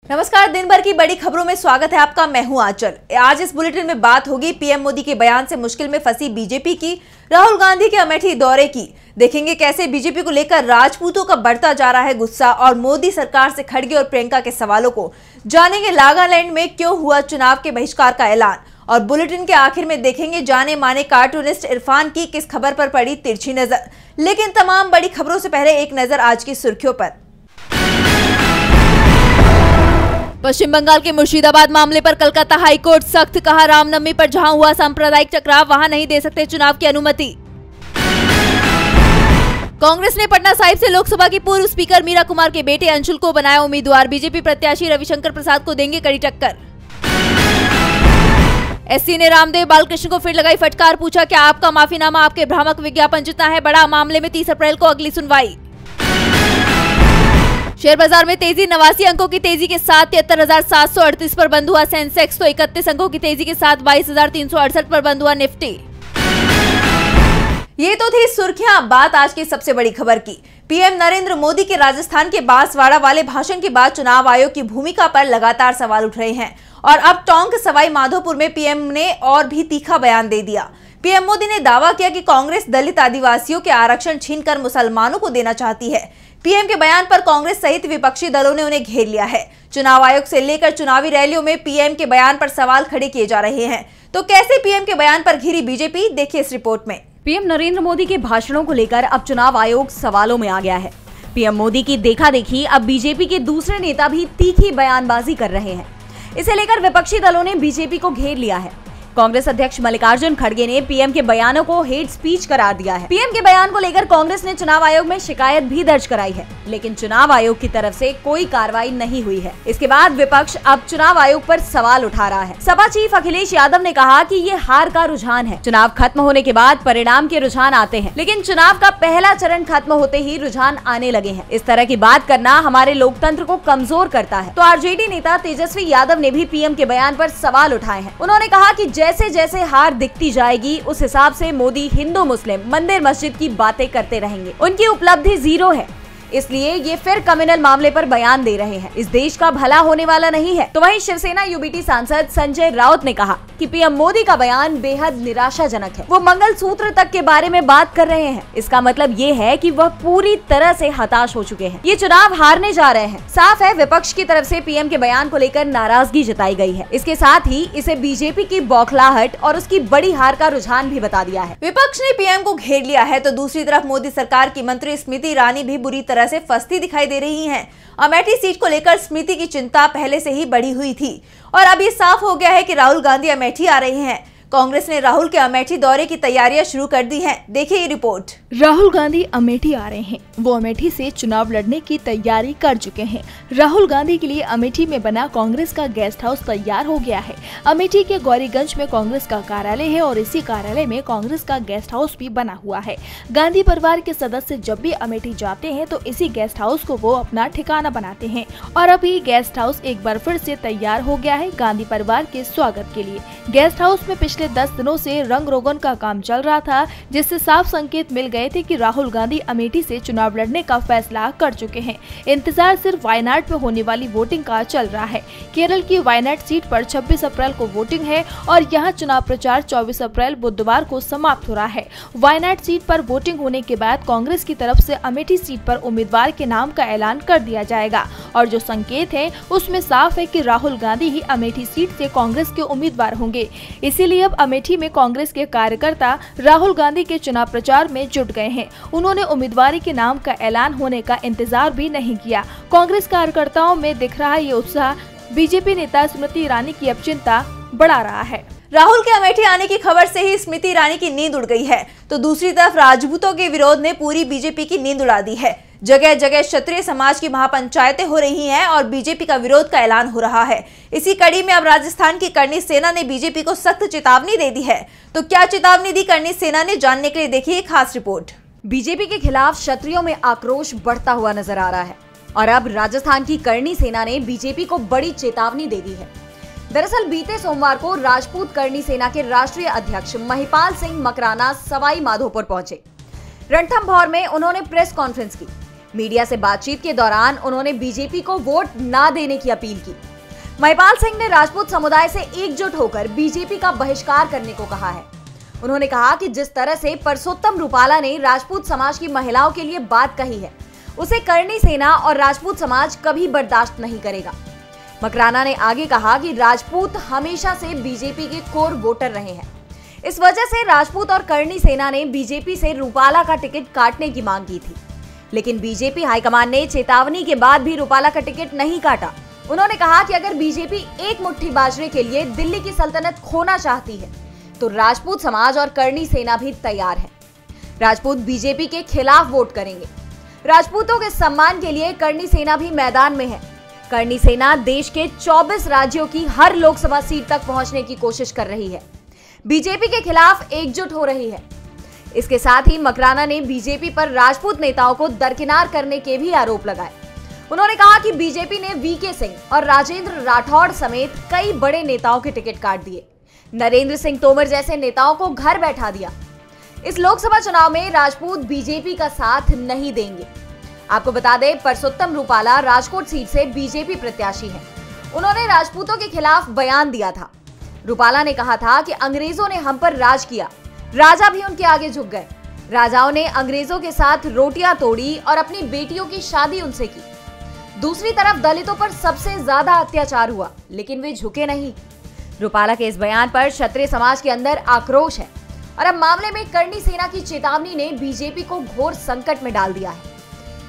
नमस्कार, दिन भर की बड़ी खबरों में स्वागत है आपका। मैं हूं आंचल। आज इस बुलेटिन में बात होगी पीएम मोदी के बयान से मुश्किल में फंसी बीजेपी की, राहुल गांधी के अमेठी दौरे की। देखेंगे कैसे बीजेपी को लेकर राजपूतों का बढ़ता जा रहा है गुस्सा और मोदी सरकार से खड़गे और प्रियंका के सवालों को। जानेंगे नागालैंड में क्यों हुआ चुनाव के बहिष्कार का ऐलान, और बुलेटिन के आखिर में देखेंगे जाने माने कार्टूनिस्ट इरफान की किस खबर पर पड़ी तिरछी नजर। लेकिन तमाम बड़ी खबरों से पहले एक नजर आज की सुर्खियों पर। पश्चिम बंगाल के मुर्शिदाबाद मामले पर कलकत्ता हाईकोर्ट सख्त, कहा रामनवमी पर जहां हुआ सांप्रदायिक टकराव वहां नहीं दे सकते चुनाव की अनुमति। कांग्रेस ने पटना साहिब से लोकसभा की पूर्व स्पीकर मीरा कुमार के बेटे अंशुल को बनाया उम्मीदवार, बीजेपी प्रत्याशी रविशंकर प्रसाद को देंगे कड़ी टक्कर। एससी ने रामदेव बालकृष्ण को फिर लगाई फटकार, पूछा क्या आपका माफीनामा आपके भ्रामक विज्ञापन जितना है बड़ा, मामले में 30 अप्रैल को अगली सुनवाई। शेयर बाजार में तेजी, 89 अंकों की तेजी के साथ 73,738 पर बंद हुआ सेंसेक्स, तो 31 अंकों की तेजी के साथ 22,368 पर बंद हुआ निफ्टी। ये तो थी सुर्खियां। बात आज की सबसे बड़ी खबर की। पीएम नरेंद्र मोदी के राजस्थान के बांसवाड़ा वाले भाषण के बाद चुनाव आयोग की भूमिका पर लगातार सवाल उठ रहे हैं और अब टोंक सवाई माधोपुर में पीएम ने और भी तीखा बयान दे दिया। पीएम मोदी ने दावा किया कि कांग्रेस दलित आदिवासियों के आरक्षण छीनकर मुसलमानों को देना चाहती है। पीएम के बयान पर कांग्रेस सहित विपक्षी दलों ने उन्हें घेर लिया है। चुनाव आयोग से लेकर चुनावी रैलियों में पीएम के बयान पर सवाल खड़े किए जा रहे हैं। तो कैसे पीएम के बयान पर घिरी बीजेपी, देखिए इस रिपोर्ट में। पीएम नरेंद्र मोदी के भाषणों को लेकर अब चुनाव आयोग सवालों में आ गया है। पीएम मोदी की देखा देखी अब बीजेपी के दूसरे नेता भी तीखी बयानबाजी कर रहे हैं। इसे लेकर विपक्षी दलों ने बीजेपी को घेर लिया है। कांग्रेस अध्यक्ष मल्लिकार्जुन खड़गे ने पीएम के बयानों को हेट स्पीच करार दिया है। पीएम के बयान को लेकर कांग्रेस ने चुनाव आयोग में शिकायत भी दर्ज कराई है, लेकिन चुनाव आयोग की तरफ से कोई कार्रवाई नहीं हुई है। इसके बाद विपक्ष अब चुनाव आयोग पर सवाल उठा रहा है। सपा चीफ अखिलेश यादव ने कहा कि ये हार का रुझान है। चुनाव खत्म होने के बाद परिणाम के रुझान आते हैं, लेकिन चुनाव का पहला चरण खत्म होते ही रुझान आने लगे हैं। इस तरह की बात करना हमारे लोकतंत्र को कमजोर करता है। तो आरजेडी नेता तेजस्वी यादव ने भी पीएम के बयान पर सवाल उठाए हैं। उन्होंने कहा कि जैसे जैसे हार दिखती जाएगी उस हिसाब से मोदी हिंदू मुस्लिम मंदिर मस्जिद की बातें करते रहेंगे। उनकी उपलब्धि 0 है, इसलिए ये फिर कम्युनल मामले पर बयान दे रहे हैं। इस देश का भला होने वाला नहीं है। तो वहीं शिवसेना यूबीटी सांसद संजय राउत ने कहा कि पीएम मोदी का बयान बेहद निराशाजनक है। वो मंगलसूत्र तक के बारे में बात कर रहे हैं। इसका मतलब ये है कि वह पूरी तरह से हताश हो चुके हैं। ये चुनाव हारने जा रहे हैं। साफ है, विपक्ष की तरफ से पीएम के बयान को लेकर नाराजगी जताई गई है। इसके साथ ही इसे बीजेपी की बौखलाहट और उसकी बड़ी हार का रुझान भी बता दिया है। विपक्ष ने पीएम को घेर लिया है, तो दूसरी तरफ मोदी सरकार की मंत्री स्मृति ईरानी भी बुरी तरह से फंसती दिखाई दे रही हैं। अमेठी सीट को लेकर स्मृति की चिंता पहले से ही बढ़ी हुई थी और अब ये साफ हो गया है कि राहुल गांधी अमेठी आ रहे हैं। कांग्रेस ने राहुल के अमेठी दौरे की तैयारियां शुरू कर दी हैं। देखिए ये रिपोर्ट। राहुल गांधी अमेठी आ रहे हैं। वो अमेठी से चुनाव लड़ने की तैयारी कर चुके हैं। राहुल गांधी के लिए अमेठी में बना कांग्रेस का गेस्ट हाउस तैयार हो गया है। अमेठी के गौरीगंज में कांग्रेस का कार्यालय है और इसी कार्यालय में कांग्रेस का गेस्ट हाउस भी बना हुआ है। गांधी परिवार के सदस्य जब भी अमेठी जाते हैं तो इसी गेस्ट हाउस को वो अपना ठिकाना बनाते हैं और अभी गेस्ट हाउस एक बार फिर से तैयार हो गया है गांधी परिवार के स्वागत के लिए। गेस्ट हाउस में पिछले 10 दिनों से रंग रोगन का काम चल रहा था, जिससे साफ संकेत मिल गए थे कि राहुल गांधी अमेठी से चुनाव लड़ने का फैसला कर चुके हैं। इंतजार सिर्फ वायनाड में होने वाली वोटिंग का चल रहा है। केरल की वायनाड सीट पर 26 अप्रैल को वोटिंग है और यहाँ चुनाव प्रचार 24 अप्रैल बुधवार को समाप्त हो रहा है। वायनाड सीट पर वोटिंग होने के बाद कांग्रेस की तरफ से अमेठी सीट पर उम्मीदवार के नाम का ऐलान कर दिया जाएगा और जो संकेत है उसमें साफ है कि राहुल गांधी ही अमेठी सीट से कांग्रेस के उम्मीदवार होंगे। इसीलिए अब अमेठी में कांग्रेस के कार्यकर्ता राहुल गांधी के चुनाव प्रचार में जुट गए हैं। उन्होंने उम्मीदवारी के नाम का ऐलान होने का इंतजार भी नहीं किया। कांग्रेस कार्यकर्ताओं में दिख रहा ये उत्साह बीजेपी नेता स्मृति ईरानी की अब चिंता बढ़ा रहा है। राहुल के अमेठी आने की खबर से ही स्मृति ईरानी की नींद उड़ गई है, तो दूसरी तरफ राजपूतों के विरोध ने पूरी बीजेपी की नींद उड़ा दी है। जगह जगह क्षत्रिय समाज की महापंचायतें हो रही हैं और बीजेपी का विरोध का ऐलान हो रहा है। इसी कड़ी में अब राजस्थान की करनी सेना ने बीजेपी को सख्त चेतावनी दे दी है। तो क्या चेतावनी दी करनी सेना ने, जानने के लिए देखिए खास रिपोर्ट। बीजेपी के खिलाफ क्षत्रियों में आक्रोश बढ़ता हुआ नजर आ रहा है और अब राजस्थान की करनी सेना ने बीजेपी को बड़ी चेतावनी दे दी है। दरअसल बीते सोमवार को राजपूत करनी सेना के राष्ट्रीय अध्यक्ष महिपाल सिंह मकराना सवाई माधोपुर पहुंचे। रणथंभौर में उन्होंने प्रेस कॉन्फ्रेंस की। मीडिया से बातचीत के दौरान उन्होंने बीजेपी को वोट ना देने की अपील की। महिपाल सिंह ने राजपूत समुदाय से एकजुट होकर बीजेपी का बहिष्कार करने को कहा है। उन्होंने कहा कि जिस तरह से परसोत्तम रूपाला ने राजपूत समाज की महिलाओं के लिए बात कही है, उसे करणी सेना और राजपूत समाज कभी बर्दाश्त नहीं करेगा। मकराना ने आगे कहा कि राजपूत हमेशा से बीजेपी के कोर वोटर रहे हैं। इस वजह से राजपूत और करणी सेना ने बीजेपी से रूपाला का टिकट काटने की मांग की थी, लेकिन बीजेपी हाईकमान ने चेतावनी के बाद भी रूपाला का टिकट नहीं काटा। उन्होंने कहा कि अगर बीजेपी एक मुट्ठी बाजरे के लिए दिल्ली की सल्तनत खोना चाहती है तो राजपूत समाज और करणी सेना भी तैयार है। राजपूत बीजेपी के खिलाफ वोट करेंगे। राजपूतों के सम्मान के लिए करणी सेना भी मैदान में है। करणी सेना देश के 24 राज्यों की हर लोकसभा सीट तक पहुंचने की कोशिश कर रही है, बीजेपी के खिलाफ एकजुट हो रही है। इसके साथ ही मकराना ने बीजेपी पर राजपूत नेताओं को दरकिनार करने के भी आरोप लगाए। उन्होंने कहा कि बीजेपी ने वीके सिंह और राजेंद्र राठौड़ समेत कई बड़े नेताओं के टिकट काट दिए। नरेंद्र सिंह तोमर जैसे नेताओं को घर बैठा दिया। इस लोकसभा चुनाव में राजपूत बीजेपी का साथ नहीं देंगे। आपको बता दें, परसोत्तम रूपाला राजकोट सीट से बीजेपी प्रत्याशी हैं। उन्होंने राजपूतों के खिलाफ बयान दिया था। रूपाला ने कहा था कि अंग्रेजों ने हम पर राज किया, राजा भी उनके आगे झुक गए। राजाओं ने अंग्रेजों के साथ रोटियां तोड़ी और अपनी बेटियों की शादी उनसे की। दूसरी तरफ दलितों पर सबसे ज्यादा अत्याचार हुआ, लेकिन वे झुके नहीं। रूपाला के इस बयान पर क्षत्रिय समाज के अंदर आक्रोश है और अब मामले में करणी सेना की चेतावनी ने बीजेपी को घोर संकट में डाल दिया है।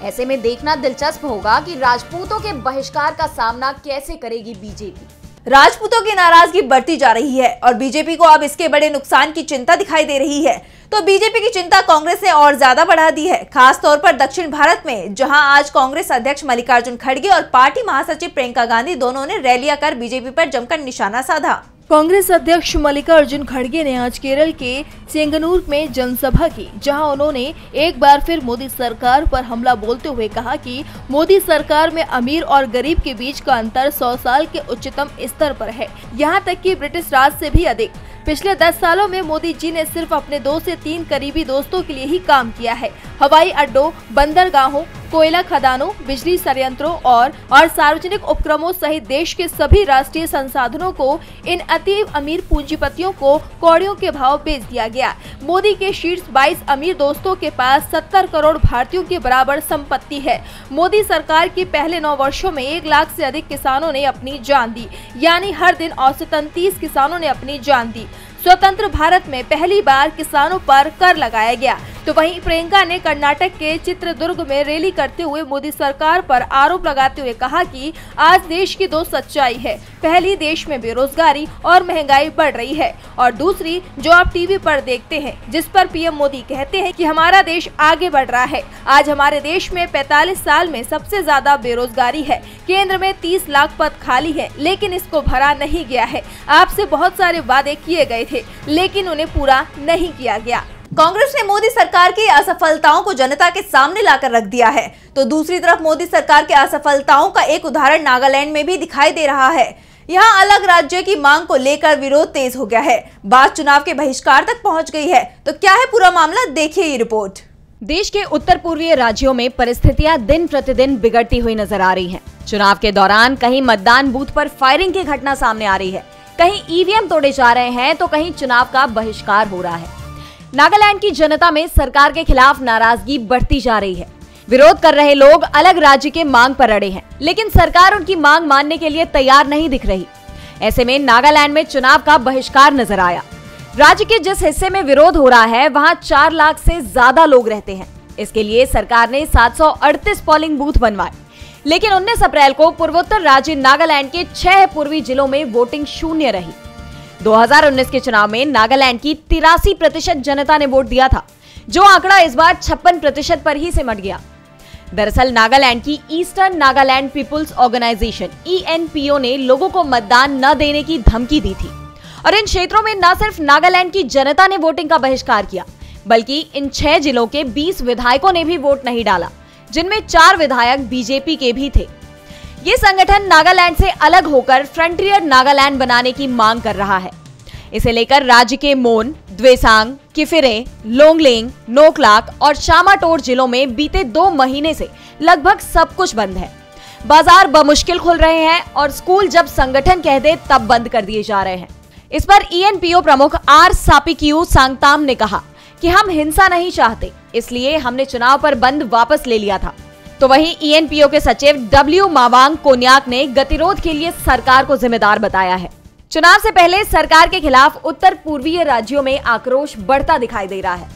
ऐसे में देखना दिलचस्प होगा कि राजपूतों के बहिष्कार का सामना कैसे करेगी बीजेपी। राजपूतों की नाराजगी बढ़ती जा रही है और बीजेपी को अब इसके बड़े नुकसान की चिंता दिखाई दे रही है, तो बीजेपी की चिंता कांग्रेस ने और ज्यादा बढ़ा दी है, खास तौर पर दक्षिण भारत में, जहां आज कांग्रेस अध्यक्ष मल्लिकार्जुन खड़गे और पार्टी महासचिव प्रियंका गांधी दोनों ने रैलियां कर बीजेपी पर जमकर निशाना साधा। कांग्रेस अध्यक्ष मल्लिकार्जुन खड़गे ने आज केरल के सेंगनूर में जनसभा की, जहां उन्होंने एक बार फिर मोदी सरकार पर हमला बोलते हुए कहा कि मोदी सरकार में अमीर और गरीब के बीच का अंतर 100 साल के उच्चतम स्तर पर है, यहां तक कि ब्रिटिश राज से भी अधिक। पिछले 10 सालों में मोदी जी ने सिर्फ अपने 2 से 3 करीबी दोस्तों के लिए ही काम किया है। हवाई अड्डों, बंदरगाहों, कोयला खदानों, बिजली संयंत्रों और सार्वजनिक उपक्रमों सहित देश के सभी राष्ट्रीय संसाधनों को इन अति अमीर पूंजीपतियों को कौड़ियों के भाव बेच दिया गया। मोदी के शीर्ष 22 अमीर दोस्तों के पास 70 करोड़ भारतीयों के बराबर संपत्ति है। मोदी सरकार के पहले 9 वर्षों में 1 लाख से अधिक किसानों ने अपनी जान दी, यानी हर दिन औसतन 30 किसानों ने अपनी जान दी। स्वतंत्र भारत में पहली बार किसानों पर कर लगाया गया। तो वहीं प्रियंका ने कर्नाटक के चित्रदुर्ग में रैली करते हुए मोदी सरकार पर आरोप लगाते हुए कहा कि आज देश की 2 सच्चाई है। पहली, देश में बेरोजगारी और महंगाई बढ़ रही है, और दूसरी जो आप टीवी पर देखते हैं, जिस पर पीएम मोदी कहते हैं कि हमारा देश आगे बढ़ रहा है। आज हमारे देश में 45 साल में सबसे ज्यादा बेरोजगारी है। केंद्र में 30 लाख पद खाली है, लेकिन इसको भरा नहीं गया है। आपसे बहुत सारे वादे किए गए थे, लेकिन उन्हें पूरा नहीं किया गया। कांग्रेस ने मोदी सरकार की असफलताओं को जनता के सामने लाकर रख दिया है, तो दूसरी तरफ मोदी सरकार के असफलताओं का एक उदाहरण नागालैंड में भी दिखाई दे रहा है। यहाँ अलग राज्य की मांग को लेकर विरोध तेज हो गया है, बात चुनाव के बहिष्कार तक पहुंच गई है। तो क्या है पूरा मामला, देखिए ये रिपोर्ट। देश के उत्तर पूर्वीय राज्यों में परिस्थितियां दिन प्रतिदिन बिगड़ती हुई नजर आ रही हैं। चुनाव के दौरान कहीं मतदान बूथ पर फायरिंग की घटना सामने आ रही है, कहीं ईवीएम तोड़े जा रहे हैं, तो कहीं चुनाव का बहिष्कार हो रहा है। नागालैंड की जनता में सरकार के खिलाफ नाराजगी बढ़ती जा रही है। विरोध कर रहे लोग अलग राज्य के मांग पर अड़े हैं, लेकिन सरकार उनकी मांग मानने के लिए तैयार नहीं दिख रही। ऐसे में नागालैंड में चुनाव का बहिष्कार नजर आया। राज्य के जिस हिस्से में विरोध हो रहा है, वहां 4 लाख से ज्यादा लोग रहते हैं। इसके लिए सरकार ने 738 पोलिंग बूथ बनवाए, लेकिन 19 अप्रैल को पूर्वोत्तर राज्य नागालैंड के 6 पूर्वी जिलों में वोटिंग शून्य रही। 2019 के चुनाव में नागालैंड की 83% जनता ने वोट दिया था, जो आंकड़ा इस बार 56% पर ही सिमट गया। दरअसल नागालैंड की eastern Nagaland people's organisation ENPO ने लोगों को मतदान न देने की धमकी दी थी, और इन क्षेत्रों में न सिर्फ नागालैंड की जनता ने वोटिंग का बहिष्कार किया, बल्कि इन 6 जिलों के 20 विधायकों ने भी वोट नहीं डाला, जिनमें 4 विधायक बीजेपी के भी थे। ये संगठन नागालैंड से अलग होकर फ्रंटियर नागालैंड बनाने की मांग कर रहा है। इसे लेकर राज्य के मोन, द्वेसांग, किफिरे, लोंगलेंग, नोकलाक और शामाटोर जिलों में बीते 2 महीने से लगभग सब कुछ बंद है। बाजार बमुश्किल खुल रहे हैं और स्कूल जब संगठन कह दे तब बंद कर दिए जा रहे हैं। इस पर ENPO प्रमुख आर सापिक्यू सांगताम ने कहा कि हम हिंसा नहीं चाहते, इसलिए हमने चुनाव पर बंद वापस ले लिया था। तो वहीं ENPO के सचिव W मावांग कोन्याक ने गतिरोध के लिए सरकार को जिम्मेदार बताया है। चुनाव से पहले सरकार के खिलाफ उत्तर पूर्वीय राज्यों में आक्रोश बढ़ता दिखाई दे रहा है।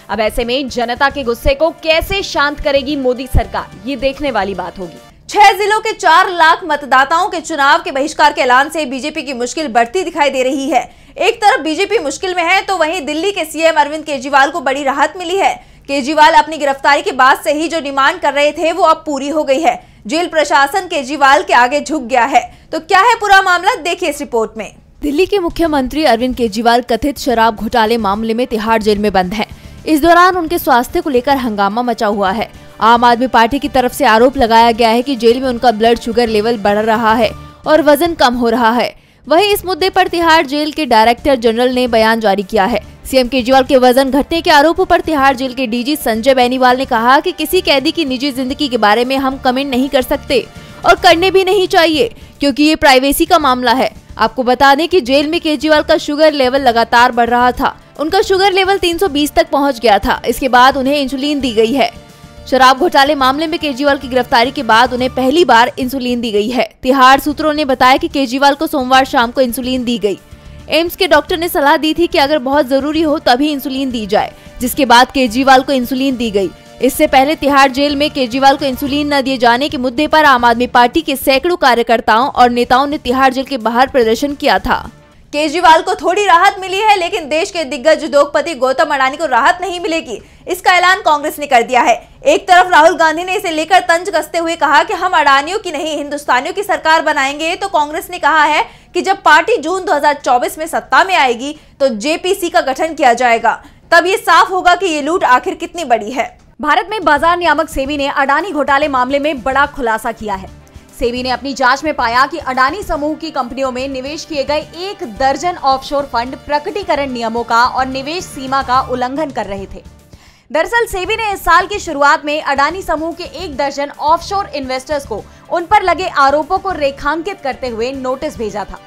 अब ऐसे में जनता के गुस्से को कैसे शांत करेगी मोदी सरकार, ये देखने वाली बात होगी। 6 जिलों के 4 लाख मतदाताओं के चुनाव के बहिष्कार के ऐलान से बीजेपी की मुश्किल बढ़ती दिखाई दे रही है। एक तरफ बीजेपी मुश्किल में है तो वहीं दिल्ली के CM अरविंद केजरीवाल को बड़ी राहत मिली है। केजरीवाल अपनी गिरफ्तारी के बाद से ही जो डिमांड कर रहे थे वो अब पूरी हो गई है। जेल प्रशासन केजरीवाल के आगे झुक गया है। तो क्या है पूरा मामला, देखिए इस रिपोर्ट में। दिल्ली के मुख्यमंत्री अरविंद केजरीवाल कथित शराब घोटाले मामले में तिहाड़ जेल में बंद हैं। इस दौरान उनके स्वास्थ्य को लेकर हंगामा मचा हुआ है। आम आदमी पार्टी की तरफ से आरोप लगाया गया है कि जेल में उनका ब्लड शुगर लेवल बढ़ रहा है और वजन कम हो रहा है। वहीं इस मुद्दे पर तिहाड़ जेल के डायरेक्टर जनरल ने बयान जारी किया है। CM केजरीवाल के वजन घटने के आरोपों पर तिहाड़ जेल के DG संजय बेनीवाल ने कहा कि किसी कैदी की निजी जिंदगी के बारे में हम कमेंट नहीं कर सकते और करने भी नहीं चाहिए, क्योंकि ये प्राइवेसी का मामला है। आपको बता दें कि जेल में केजरीवाल का शुगर लेवल लगातार बढ़ रहा था। उनका शुगर लेवल 320 तक पहुंच गया था। इसके बाद उन्हें इंसुलिन दी गई है। शराब घोटाले मामले में केजरीवाल की गिरफ्तारी के बाद उन्हें पहली बार इंसुलिन दी गई है। तिहाड़ सूत्रों ने बताया कि केजरीवाल को सोमवार शाम को इंसुलिन दी गई। एम्स के डॉक्टर ने सलाह दी थी कि अगर बहुत जरूरी हो तभी इंसुलिन दी जाए, जिसके बाद केजरीवाल को इंसुलिन दी गई। इससे पहले तिहाड़ जेल में केजरीवाल को इंसुलिन न दिए जाने के मुद्दे पर आम आदमी पार्टी के सैकड़ों कार्यकर्ताओं और नेताओं ने तिहाड़ जेल के बाहर प्रदर्शन किया था। केजरीवाल को थोड़ी राहत मिली है, लेकिन देश के दिग्गज उद्योगपति गौतम अडानी को राहत नहीं मिलेगी, इसका ऐलान कांग्रेस ने कर दिया है। एक तरफ राहुल गांधी ने इसे लेकर तंज कसते हुए कहा कि हम अडानियों की नहीं हिंदुस्तानियों की सरकार बनाएंगे, तो कांग्रेस ने कहा है कि जब पार्टी जून 2024 में सत्ता में आएगी तो JPC का गठन किया जाएगा। तब ये साफ होगा कि ये लूट आखिर कितनी बड़ी है। भारत में बाजार नियामक सेबी ने अडानी घोटाले मामले में बड़ा खुलासा किया है। सेबी ने अपनी जांच में पाया कि अडानी समूह की कंपनियों में निवेश किए गए 1 दर्जन ऑफशोर फंड प्रकटीकरण नियमों का और निवेश सीमा का उल्लंघन कर रहे थे। दरअसल सेबी ने इस साल की शुरुआत में अडानी समूह के 1 दर्जन ऑफशोर इन्वेस्टर्स को उन पर लगे आरोपों को रेखांकित करते हुए नोटिस भेजा था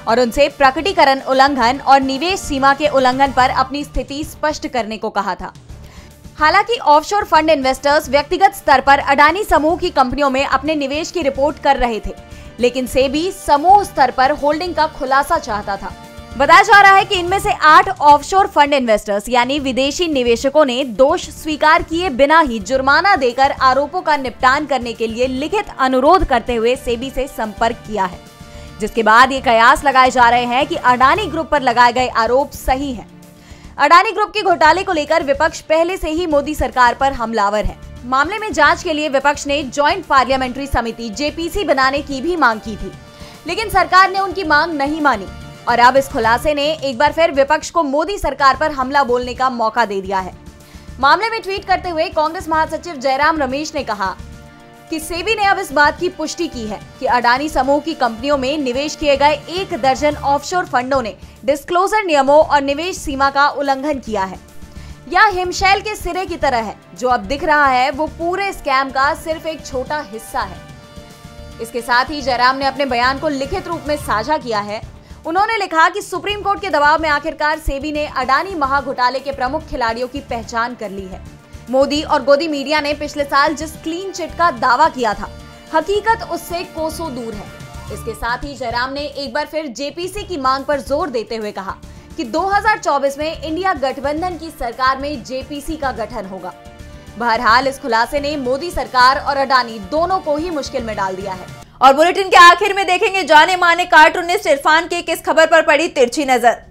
और उनसे प्रकटीकरण उल्लंघन और निवेश सीमा के उल्लंघन पर अपनी स्थिति स्पष्ट करने को कहा था। हालांकि ऑफशोर फंड इन्वेस्टर्स व्यक्तिगत स्तर पर अडानी समूह की कंपनियों में अपने निवेश की रिपोर्ट कर रहे थे, लेकिन सेबी समूह स्तर पर होल्डिंग का खुलासा चाहता था। बताया जा रहा है कि इनमें से 8 ऑफशोर फंड इन्वेस्टर्स यानी विदेशी निवेशकों ने दोष स्वीकार किए बिना ही जुर्माना देकर आरोपों का निपटान करने के लिए लिखित अनुरोध करते हुए सेबी से संपर्क किया है, जिसके बाद ये कयास लगाए जा रहे हैं कि अडानी ग्रुप पर लगाए गए आरोप सही हैं। अडानी ग्रुप के घोटाले को लेकर विपक्ष पहले से ही मोदी सरकार पर हमलावर है। मामले में जांच के लिए विपक्ष ने ज्वाइंट पार्लियामेंट्री समिति JPC बनाने की भी मांग की थी, लेकिन सरकार ने उनकी मांग नहीं मानी और अब इस खुलासे ने एक बार फिर विपक्ष को मोदी सरकार पर हमला बोलने का मौका दे दिया है। मामले में ट्वीट करते हुए कांग्रेस महासचिव जयराम रमेश ने कहा कि सेबी ने अब इस बात की पुष्टि की है कि अडानी समूह की कंपनियों में निवेश किए गए 1 दर्जन ऑफशोर फंडों ने डिस्क्लोजर नियमों और निवेश सीमा का उल्लंघन किया है। यह हिमशैल के सिरे की तरह है, जो अब दिख रहा है वो पूरे स्कैम का सिर्फ एक छोटा हिस्सा है। इसके साथ ही जयराम ने अपने बयान को लिखित रूप में साझा किया है। उन्होंने लिखा कि सुप्रीम कोर्ट के दबाव में आखिरकार सेबी ने अडानी महाघोटाले के प्रमुख खिलाड़ियों की पहचान कर ली है। मोदी और गोदी मीडिया ने पिछले साल जिस क्लीन चिट का दावा किया था, हकीकत उससे कोसों दूर है। इसके साथ ही जयराम ने एक बार फिर JPC की मांग पर जोर देते हुए कहा कि 2024 में इंडिया गठबंधन की सरकार में JPC का गठन होगा। बहरहाल इस खुलासे ने मोदी सरकार और अडानी दोनों को ही मुश्किल में डाल दिया है। और बुलेटिन के आखिर में देखेंगे जाने माने कार्टूनिस्ट इरफान की किस खबर पर पड़ी तिरछी नजर।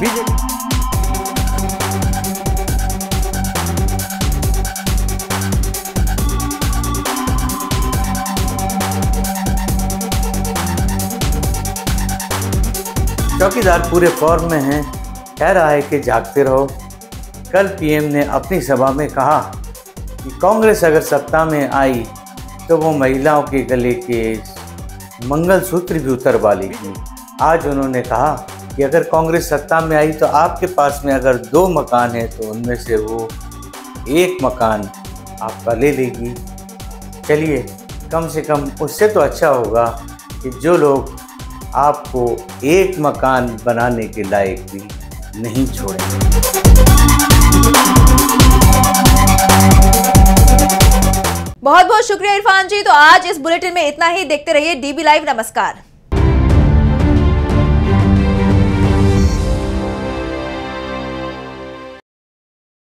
बीजेपी चौकीदार पूरे फॉर्म में हैं, कह रहा है कि जागते रहो। कल पीएम ने अपनी सभा में कहा कि कांग्रेस अगर सत्ता में आई तो वो महिलाओं के गले के मंगलसूत्र भी उतरवा लेगी। आज उन्होंने कहा कि अगर कांग्रेस सत्ता में आई तो आपके पास में अगर 2 मकान हैं तो उनमें से वो 1 मकान आपका ले लेगी। चलिए, कम से कम उससे तो अच्छा होगा कि जो लोग आपको 1 मकान बनाने के लायक भी नहीं छोड़ेंगे। बहुत बहुत शुक्रिया इरफान जी। तो आज इस बुलेटिन में इतना ही। देखते रहिए DB लाइव। नमस्कार।